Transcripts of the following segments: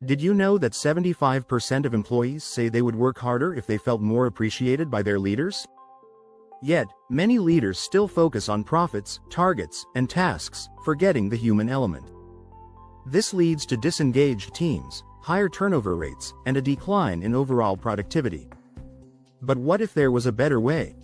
Did you know that 75% of employees say they would work harder if they felt more appreciated by their leaders? Yet, many leaders still focus on profits, targets, and tasks, forgetting the human element. This leads to disengaged teams, higher turnover rates, and a decline in overall productivity. But what if there was a better way?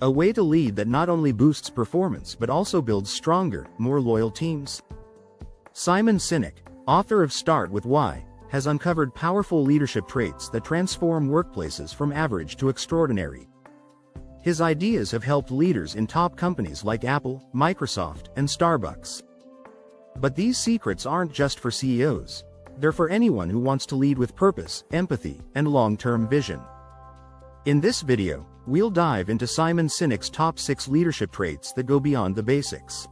A way to lead that not only boosts performance but also builds stronger, more loyal teams? Simon Sinek, author of Start with Why, has uncovered powerful leadership traits that transform workplaces from average to extraordinary. His ideas have helped leaders in top companies like Apple, Microsoft, and Starbucks. But these secrets aren't just for CEOs. They're for anyone who wants to lead with purpose, empathy, and long-term vision. In this video, we'll dive into Simon Sinek's top 6 leadership traits that go beyond the basics.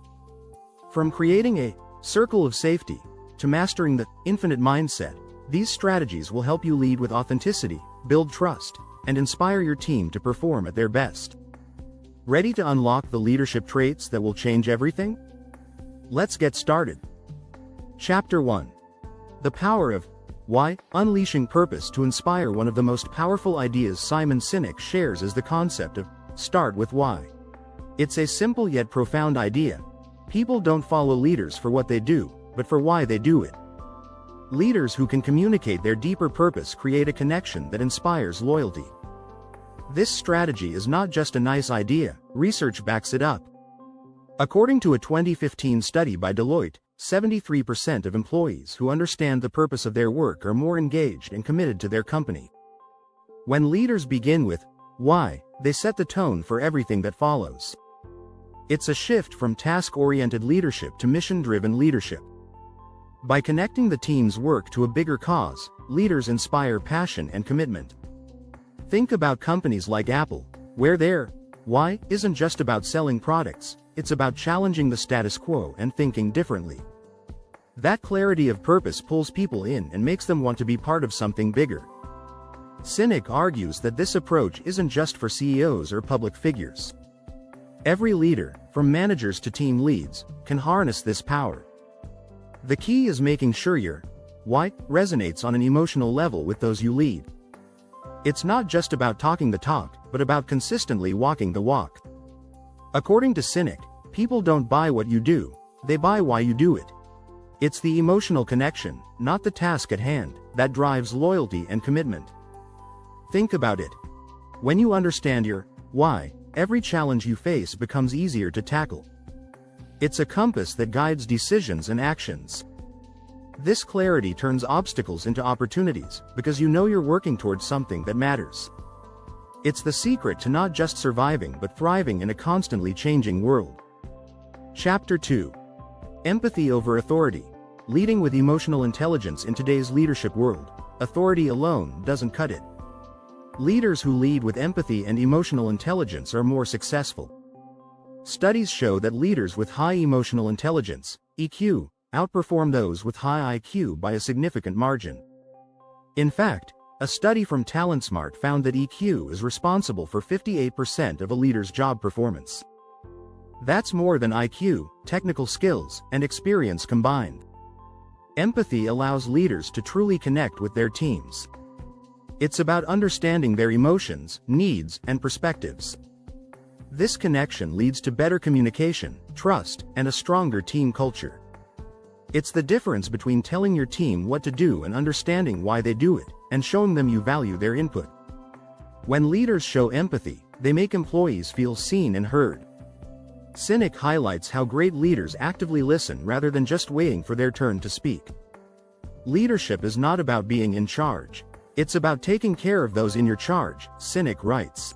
From creating a circle of safety to mastering the infinite mindset, these strategies will help you lead with authenticity, build trust, and inspire your team to perform at their best. Ready to unlock the leadership traits that will change everything? Let's get started. Chapter 1. The Power of Why. Unleashing purpose to inspire. One of the most powerful ideas Simon Sinek shares is the concept of start with why. It's a simple yet profound idea. People don't follow leaders for what they do, but for why they do it. Leaders who can communicate their deeper purpose create a connection that inspires loyalty. This strategy is not just a nice idea, research backs it up. According to a 2015 study by Deloitte, 73% of employees who understand the purpose of their work are more engaged and committed to their company. When leaders begin with why, they set the tone for everything that follows. It's a shift from task-oriented leadership to mission-driven leadership. By connecting the team's work to a bigger cause, leaders inspire passion and commitment. Think about companies like Apple, where their why isn't just about selling products, it's about challenging the status quo and thinking differently. That clarity of purpose pulls people in and makes them want to be part of something bigger. Sinek argues that this approach isn't just for CEOs or public figures. Every leader, from managers to team leads, can harness this power. The key is making sure your why resonates on an emotional level with those you lead. It's not just about talking the talk, but about consistently walking the walk. According to Sinek, people don't buy what you do, they buy why you do it. It's the emotional connection, not the task at hand, that drives loyalty and commitment. Think about it. When you understand your why, every challenge you face becomes easier to tackle. It's a compass that guides decisions and actions. This clarity turns obstacles into opportunities, because you know you're working towards something that matters. It's the secret to not just surviving but thriving in a constantly changing world. Chapter 2. Empathy over authority. Leading with emotional intelligence in today's leadership world, authority alone doesn't cut it. Leaders who lead with empathy and emotional intelligence are more successful. Studies show that leaders with high emotional intelligence, EQ, outperform those with high IQ by a significant margin. In fact, a study from TalentSmart found that EQ is responsible for 58% of a leader's job performance. That's more than IQ, technical skills, and experience combined. Empathy allows leaders to truly connect with their teams. It's about understanding their emotions, needs, and perspectives. This connection leads to better communication, trust, and a stronger team culture. It's the difference between telling your team what to do and understanding why they do it, and showing them you value their input. When leaders show empathy, they make employees feel seen and heard. Sinek highlights how great leaders actively listen rather than just waiting for their turn to speak. Leadership is not about being in charge. It's about taking care of those in your charge, Sinek writes.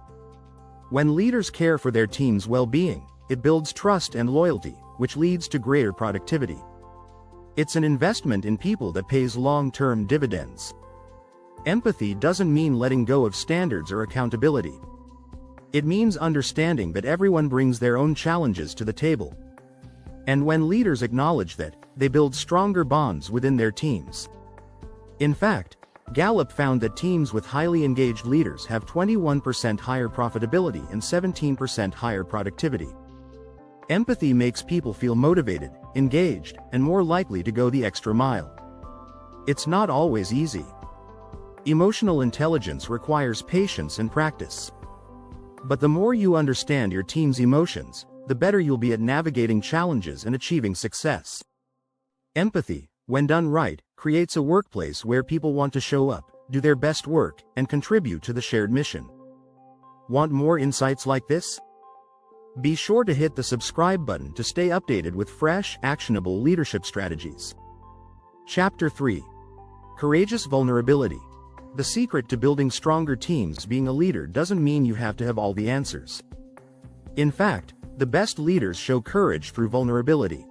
When leaders care for their team's well-being, it builds trust and loyalty, which leads to greater productivity. It's an investment in people that pays long-term dividends. Empathy doesn't mean letting go of standards or accountability. It means understanding that everyone brings their own challenges to the table. And when leaders acknowledge that, they build stronger bonds within their teams. In fact, Gallup found that teams with highly engaged leaders have 21% higher profitability and 17% higher productivity. Empathy makes people feel motivated, engaged, and more likely to go the extra mile. It's not always easy. Emotional intelligence requires patience and practice. But the more you understand your team's emotions, the better you'll be at navigating challenges and achieving success. Empathy, when done right, creates a workplace where people want to show up, do their best work, and contribute to the shared mission. Want more insights like this? Be sure to hit the subscribe button to stay updated with fresh, actionable leadership strategies. Chapter 3. Courageous Vulnerability. The secret to building stronger teams. Being a leader doesn't mean you have to have all the answers. In fact, the best leaders show courage through vulnerability.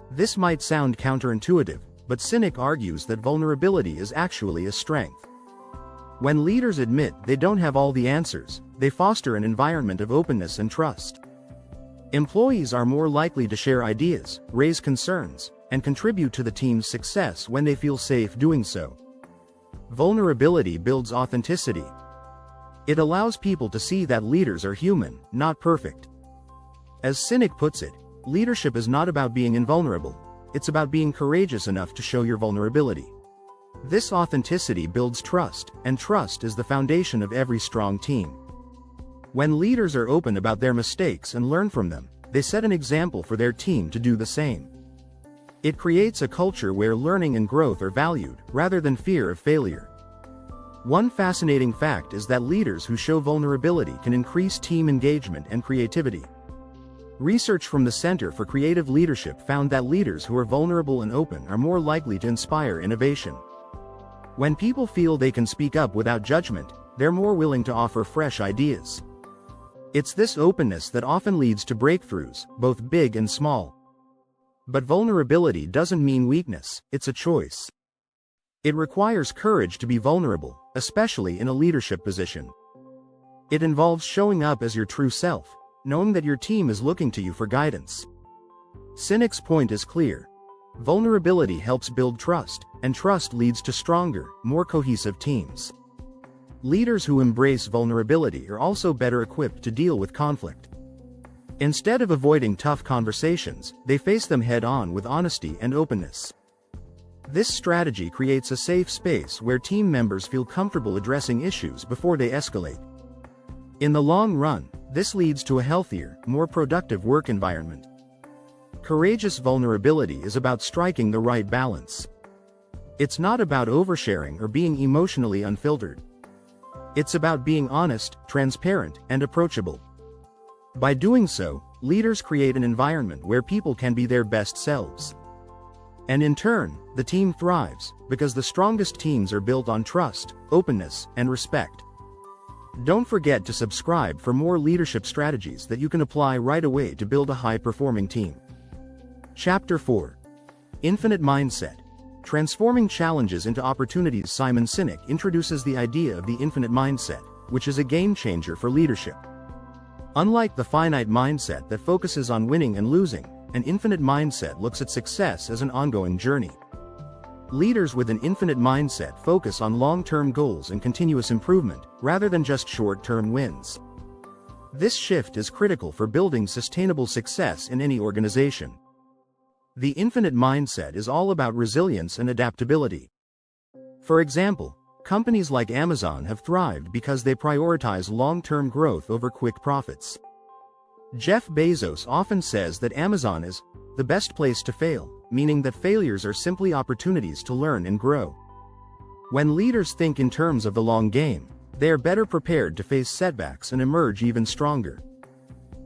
This might sound counterintuitive, but Sinek argues that vulnerability is actually a strength. When leaders admit they don't have all the answers, they foster an environment of openness and trust. Employees are more likely to share ideas, raise concerns, and contribute to the team's success when they feel safe doing so. Vulnerability builds authenticity. It allows people to see that leaders are human, not perfect. As Sinek puts it, leadership is not about being invulnerable, it's about being courageous enough to show your vulnerability. This authenticity builds trust, and trust is the foundation of every strong team. When leaders are open about their mistakes and learn from them, they set an example for their team to do the same. It creates a culture where learning and growth are valued, rather than fear of failure. One fascinating fact is that leaders who show vulnerability can increase team engagement and creativity. Research from the Center for Creative Leadership found that leaders who are vulnerable and open are more likely to inspire innovation. When people feel they can speak up without judgment, they're more willing to offer fresh ideas. It's this openness that often leads to breakthroughs, both big and small. But vulnerability doesn't mean weakness, it's a choice. It requires courage to be vulnerable, especially in a leadership position. It involves showing up as your true self, knowing that your team is looking to you for guidance. Sinek's point is clear. Vulnerability helps build trust, and trust leads to stronger, more cohesive teams. Leaders who embrace vulnerability are also better equipped to deal with conflict. Instead of avoiding tough conversations, they face them head-on with honesty and openness. This strategy creates a safe space where team members feel comfortable addressing issues before they escalate. In the long run, this leads to a healthier, more productive work environment. Courageous vulnerability is about striking the right balance. It's not about oversharing or being emotionally unfiltered. It's about being honest, transparent, and approachable. By doing so, leaders create an environment where people can be their best selves. And in turn, the team thrives, because the strongest teams are built on trust, openness, and respect. Don't forget to subscribe for more leadership strategies that you can apply right away to build a high-performing team. Chapter 4. Infinite Mindset. Transforming Challenges into Opportunities. Simon Sinek introduces the idea of the infinite mindset, which is a game-changer for leadership. Unlike the finite mindset that focuses on winning and losing, an infinite mindset looks at success as an ongoing journey. Leaders with an infinite mindset focus on long-term goals and continuous improvement, rather than just short-term wins. This shift is critical for building sustainable success in any organization. The infinite mindset is all about resilience and adaptability. For example, companies like Amazon have thrived because they prioritize long-term growth over quick profits. Jeff Bezos often says that Amazon is the best place to fail, meaning that failures are simply opportunities to learn and grow. When leaders think in terms of the long game, they are better prepared to face setbacks and emerge even stronger.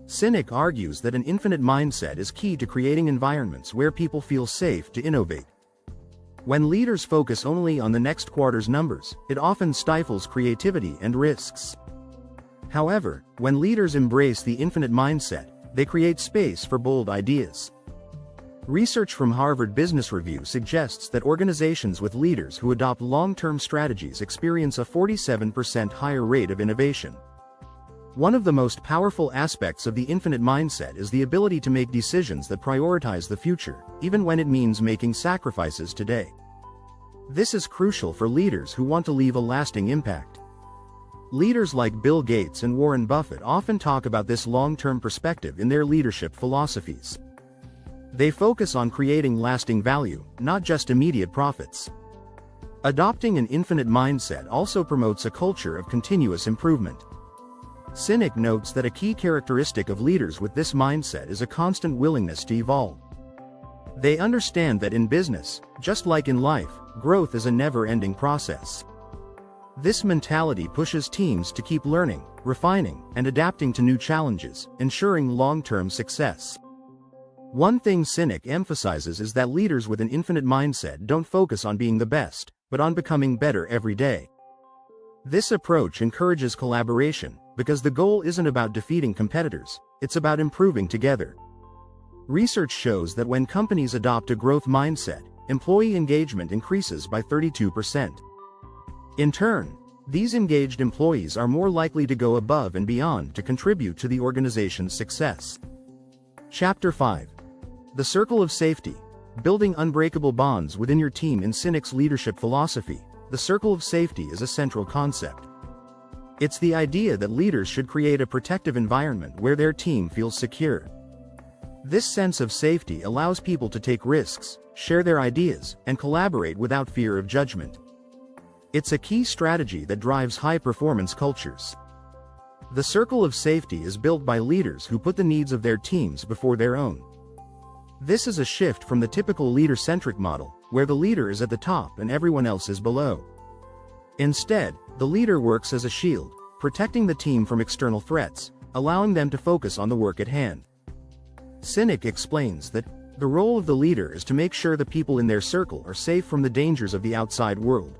Sinek argues that an infinite mindset is key to creating environments where people feel safe to innovate. When leaders focus only on the next quarter's numbers, it often stifles creativity and risks. However, when leaders embrace the infinite mindset, they create space for bold ideas. Research from Harvard Business Review suggests that organizations with leaders who adopt long-term strategies experience a 47% higher rate of innovation. One of the most powerful aspects of the infinite mindset is the ability to make decisions that prioritize the future, even when it means making sacrifices today. This is crucial for leaders who want to leave a lasting impact. Leaders like Bill Gates and Warren Buffett often talk about this long-term perspective in their leadership philosophies. They focus on creating lasting value, not just immediate profits. Adopting an infinite mindset also promotes a culture of continuous improvement. Sinek notes that a key characteristic of leaders with this mindset is a constant willingness to evolve. They understand that in business, just like in life, growth is a never-ending process. This mentality pushes teams to keep learning, refining, and adapting to new challenges, ensuring long-term success. One thing Sinek emphasizes is that leaders with an infinite mindset don't focus on being the best, but on becoming better every day. This approach encourages collaboration, because the goal isn't about defeating competitors, it's about improving together. Research shows that when companies adopt a growth mindset, employee engagement increases by 32%. In turn, these engaged employees are more likely to go above and beyond to contribute to the organization's success. Chapter 5. The Circle of Safety. Building unbreakable bonds within your team. In Sinek's leadership philosophy, the circle of safety is a central concept. It's the idea that leaders should create a protective environment where their team feels secure. This sense of safety allows people to take risks, share their ideas, and collaborate without fear of judgment. It's a key strategy that drives high-performance cultures. The circle of safety is built by leaders who put the needs of their teams before their own. This is a shift from the typical leader-centric model, where the leader is at the top and everyone else is below. Instead, the leader works as a shield, protecting the team from external threats, allowing them to focus on the work at hand. Sinek explains that the role of the leader is to make sure the people in their circle are safe from the dangers of the outside world.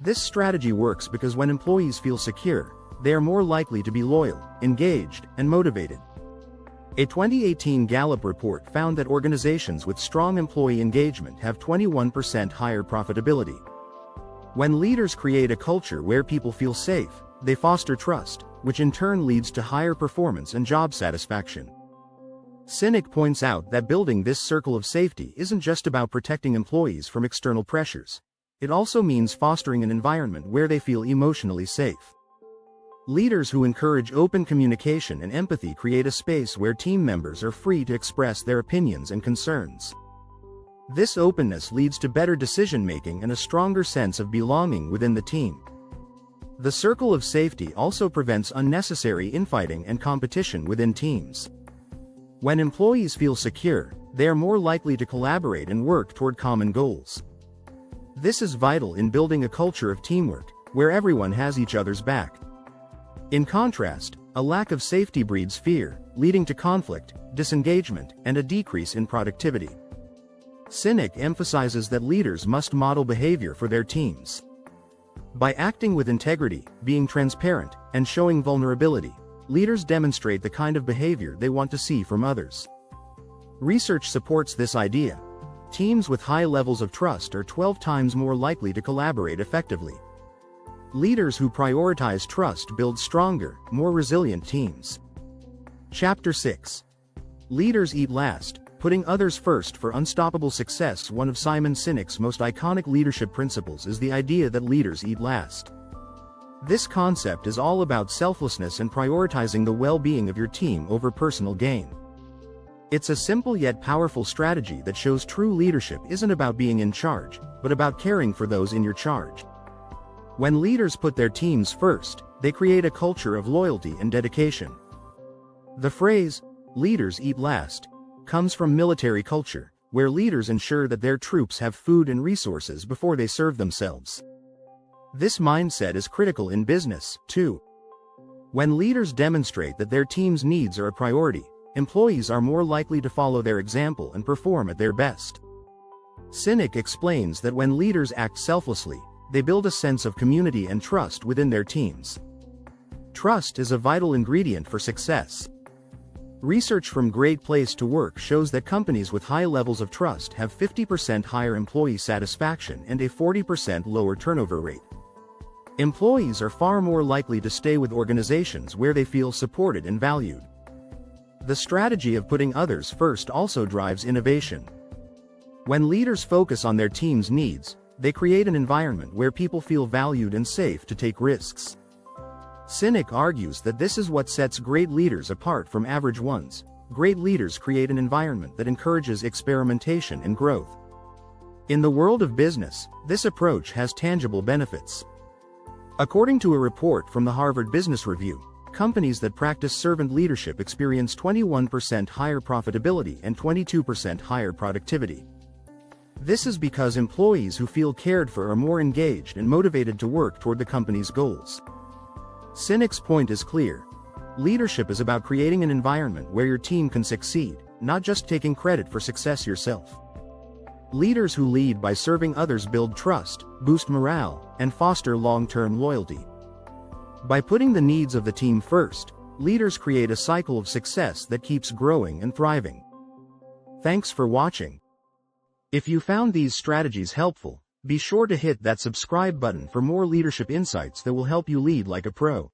This strategy works because when employees feel secure, they are more likely to be loyal, engaged, and motivated. A 2018 Gallup report found that organizations with strong employee engagement have 21% higher profitability. When leaders create a culture where people feel safe, they foster trust, which in turn leads to higher performance and job satisfaction. Sinek points out that building this circle of safety isn't just about protecting employees from external pressures. It also means fostering an environment where they feel emotionally safe. Leaders who encourage open communication and empathy create a space where team members are free to express their opinions and concerns. This openness leads to better decision-making and a stronger sense of belonging within the team. The circle of safety also prevents unnecessary infighting and competition within teams. When employees feel secure, they are more likely to collaborate and work toward common goals. This is vital in building a culture of teamwork, where everyone has each other's back. In contrast, a lack of safety breeds fear, leading to conflict, disengagement, and a decrease in productivity. Sinek emphasizes that leaders must model behavior for their teams. By acting with integrity, being transparent, and showing vulnerability, leaders demonstrate the kind of behavior they want to see from others. Research supports this idea. Teams with high levels of trust are 12 times more likely to collaborate effectively. Leaders who prioritize trust build stronger, more resilient teams. Chapter 6. Leaders eat last, putting others first for unstoppable success. One of Simon Sinek's most iconic leadership principles is the idea that leaders eat last. This concept is all about selflessness and prioritizing the well-being of your team over personal gain. It's a simple yet powerful strategy that shows true leadership isn't about being in charge, but about caring for those in your charge. When leaders put their teams first, they create a culture of loyalty and dedication. The phrase, "leaders eat last," comes from military culture, where leaders ensure that their troops have food and resources before they serve themselves. This mindset is critical in business, too. When leaders demonstrate that their team's needs are a priority, employees are more likely to follow their example and perform at their best. Sinek explains that when leaders act selflessly, they build a sense of community and trust within their teams. Trust is a vital ingredient for success. Research from Great Place to Work shows that companies with high levels of trust have 50% higher employee satisfaction and a 40% lower turnover rate. Employees are far more likely to stay with organizations where they feel supported and valued. The strategy of putting others first also drives innovation. When leaders focus on their team's needs, they create an environment where people feel valued and safe to take risks. Sinek argues that this is what sets great leaders apart from average ones. Great leaders create an environment that encourages experimentation and growth. In the world of business, this approach has tangible benefits. According to a report from the Harvard Business Review, companies that practice servant leadership experience 21% higher profitability and 22% higher productivity. This is because employees who feel cared for are more engaged and motivated to work toward the company's goals. Sinek's point is clear. Leadership is about creating an environment where your team can succeed, not just taking credit for success yourself. Leaders who lead by serving others build trust, boost morale, and foster long-term loyalty. By putting the needs of the team first, leaders create a cycle of success that keeps growing and thriving. Thanks for watching. If you found these strategies helpful, be sure to hit that subscribe button for more leadership insights that will help you lead like a pro.